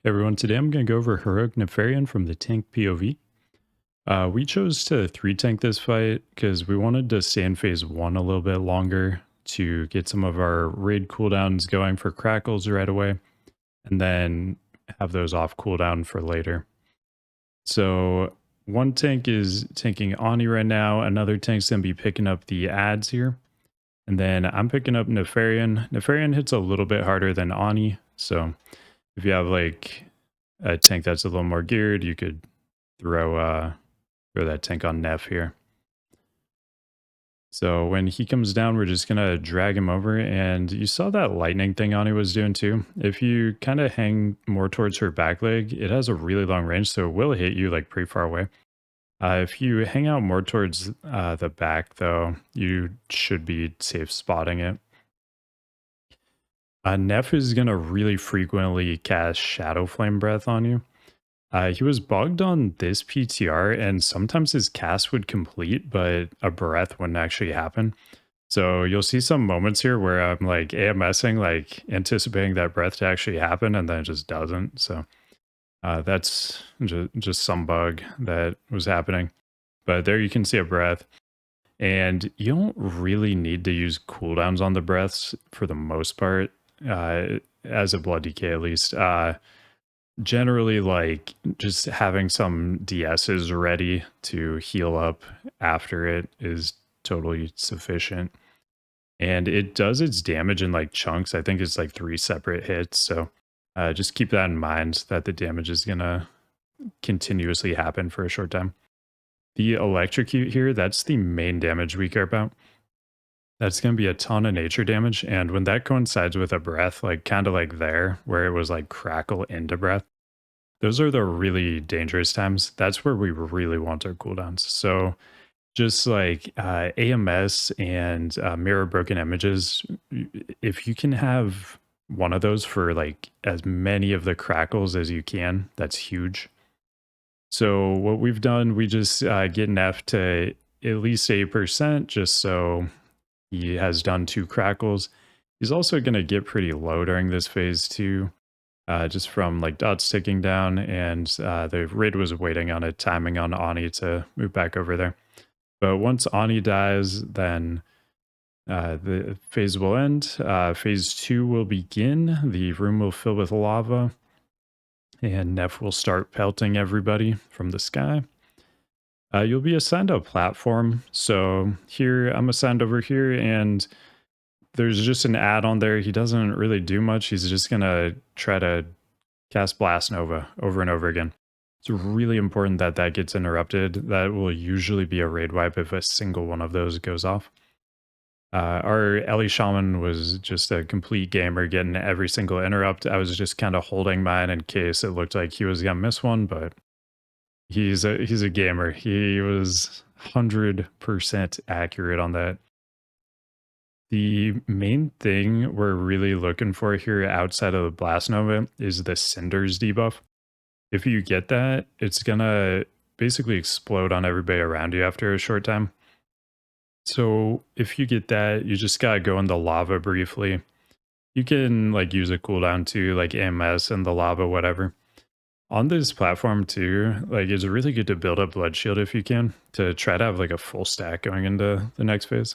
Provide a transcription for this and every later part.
Everyone, today I'm going to go over Heroic Nefarian from the tank POV. We chose to 3-tank this fight because we wanted to stay in phase 1 a little bit longer to get some of our raid cooldowns going for crackles right away, and then have those off cooldown for later. So one tank is tanking Ani right now, another tank's going to be picking up the ads here, and then I'm picking up Nefarian. Nefarian hits a little bit harder than Ani, so if you have like a tank that's a little more geared, you could throw that tank on Nef here. So when he comes down, we're just gonna drag him over, and you saw that lightning thing Ani was doing too. If you kind of hang more towards her back leg, it has a really long range, so it will hit you like pretty far away. If you hang out more towards the back though, you should be safe spotting it. Nef is gonna really frequently cast Shadow Flame Breath on you. He was bugged on this PTR, and sometimes his cast would complete, but a breath wouldn't actually happen. So you'll see some moments here where I'm like AMSing, like anticipating that breath to actually happen, and then it just doesn't. So that's just some bug that was happening. But there you can see a breath. And you don't really need to use cooldowns on the breaths for the most part, as a blood DK at least. Generally, like just having some DSs ready to heal up after it is totally sufficient. And it does its damage in like chunks. I think it's like 3 separate hits. So just keep that in mind that the damage is going to continuously happen for a short time. The electrocute here, that's the main damage we care about. That's going to be a ton of nature damage. And when that coincides with a breath, like kind of like there, where it was like crackle into breath, those are the really dangerous times. That's where we really want our cooldowns. So just like AMS and mirror broken images, if you can have one of those for like as many of the crackles as you can, that's huge. So what we've done, we just get Neff to at least 8%, just so he has done 2 crackles. He's also going to get pretty low during this phase too, just from like dots ticking down, and the raid was waiting on a timing on Ani to move back over there. But once Ani dies, then the phase will end. Phase 2 will begin. The room will fill with lava, and Neff will start pelting everybody from the sky. You'll be assigned a platform. So here, I'm assigned over here, and there's just an ad on there. He doesn't really do much. He's just going to try to cast Blast Nova over and over again. It's really important that that gets interrupted. That will usually be a raid wipe if a single one of those goes off. Our Ellie Shaman was just a complete gamer, getting every single interrupt. I was just kind of holding mine in case it looked like he was gonna miss one, but he's a gamer. He was 100% accurate on that. The main thing we're really looking for here outside of the Blast Nova is the Cinders debuff. If you get that, it's gonna basically explode on everybody around you after a short time. So if you get that, you just gotta go in the lava briefly. You can like use a cooldown too, like AMS and the lava, whatever. On this platform too, like it's really good to build up blood shield if you can, to try to have like a full stack going into the next phase.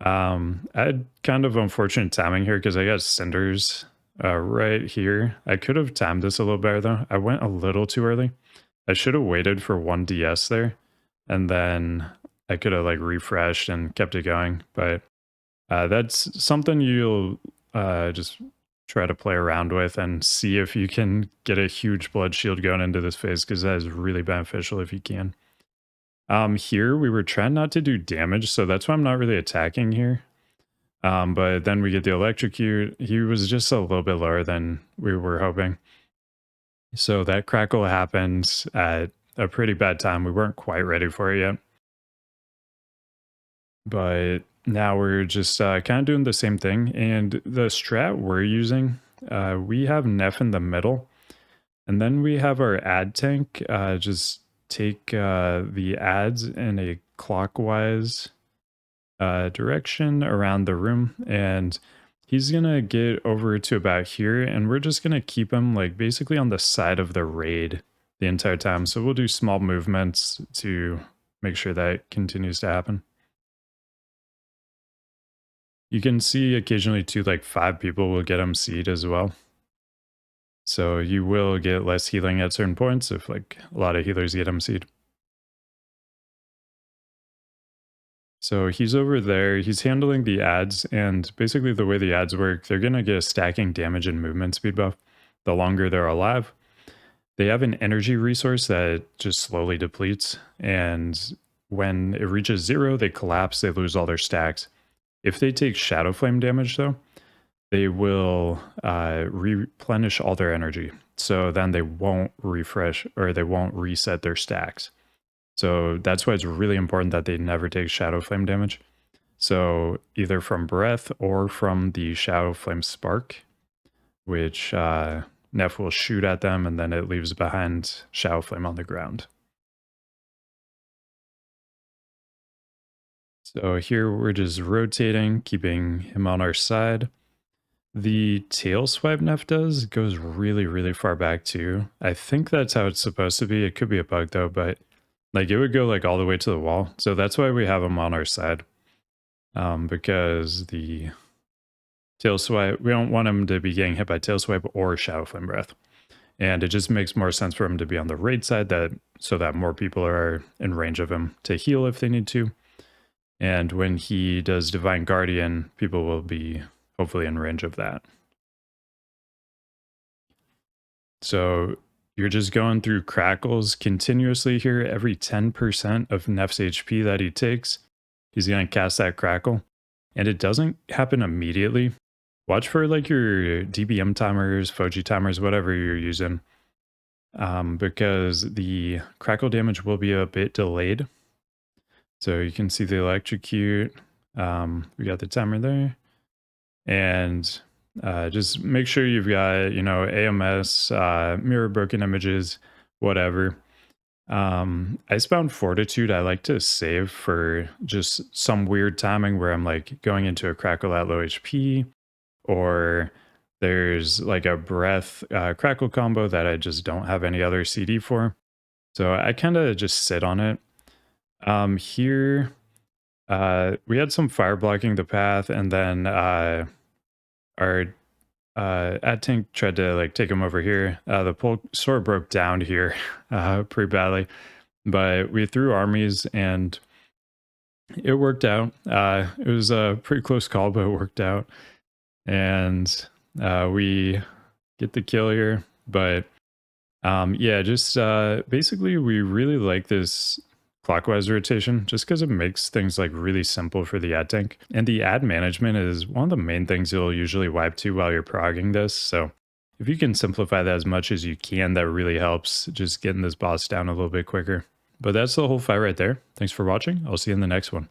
I had kind of unfortunate timing here because I got Cinders right here. I could have timed this a little better though. I went a little too early. I should have waited for 1 DS there, and then I could have like refreshed and kept it going. But that's something you'll just try to play around with and see if you can get a huge blood shield going into this phase, because that is really beneficial if you can. Here we were trying not to do damage, so that's why I'm not really attacking here. But then we get the electrocute. He was just a little bit lower than we were hoping. So that crackle happened at a pretty bad time. We weren't quite ready for it yet. But now we're just kind of doing the same thing. And the strat we're using, we have Neff in the middle. And then we have our ad tank just take the ads in a clockwise direction around the room. And He's gonna get over to about here, and we're just gonna keep him like basically on the side of the raid the entire time. So we'll do small movements to make sure that continues to happen. You can see occasionally too, like 5 people will get him seed as well. So you will get less healing at certain points if like a lot of healers get him seed. So he's over there, he's handling the ads, and basically the way the ads work, they're gonna get a stacking damage and movement speed buff the longer they're alive. They have an energy resource that just slowly depletes, and when it reaches 0, they collapse, they lose all their stacks. If they take Shadow Flame damage though, they will replenish all their energy. So then they won't refresh or they won't reset their stacks. So that's why it's really important that they never take Shadow Flame damage. So either from Breath or from the Shadow Flame Spark, which Nef will shoot at them and then it leaves behind Shadow Flame on the ground. So here we're just rotating, keeping him on our side. The tail swipe Nef does goes really, really far back too. I think that's how it's supposed to be. It could be a bug though, but like it would go like all the way to the wall. So that's why we have him on our side. Because the tail swipe, we don't want him to be getting hit by tail swipe or Shadow Flame Breath. And it just makes more sense for him to be on the raid side so that more people are in range of him to heal if they need to. And when he does Divine Guardian, people will be hopefully in range of that. So you're just going through crackles continuously here. Every 10% of Nef's HP that he takes, he's going to cast that crackle. And it doesn't happen immediately. Watch for like your DBM timers, Foji timers, whatever you're using. Because the crackle damage will be a bit delayed. So you can see the electrocute. We got the timer there. And just make sure you've got, AMS, mirror broken images, whatever. Icebound Fortitude, I like to save for just some weird timing where I'm like going into a crackle at low HP, or there's like a breath crackle combo that I just don't have any other CD for. So I kind of just sit on it. Here, we had some fire blocking the path, and then our ad tank tried to like take him over here. The pole sort of broke down here pretty badly, but we threw armies and it worked out. It was a pretty close call, but it worked out. And we get the kill here. But yeah, just basically we really like this clockwise rotation just because it makes things like really simple for the ad tank. And the ad management is one of the main things you'll usually wipe to while you're progging this. So if you can simplify that as much as you can, that really helps just getting this boss down a little bit quicker. But that's the whole fight right there. Thanks for watching. I'll see you in the next one.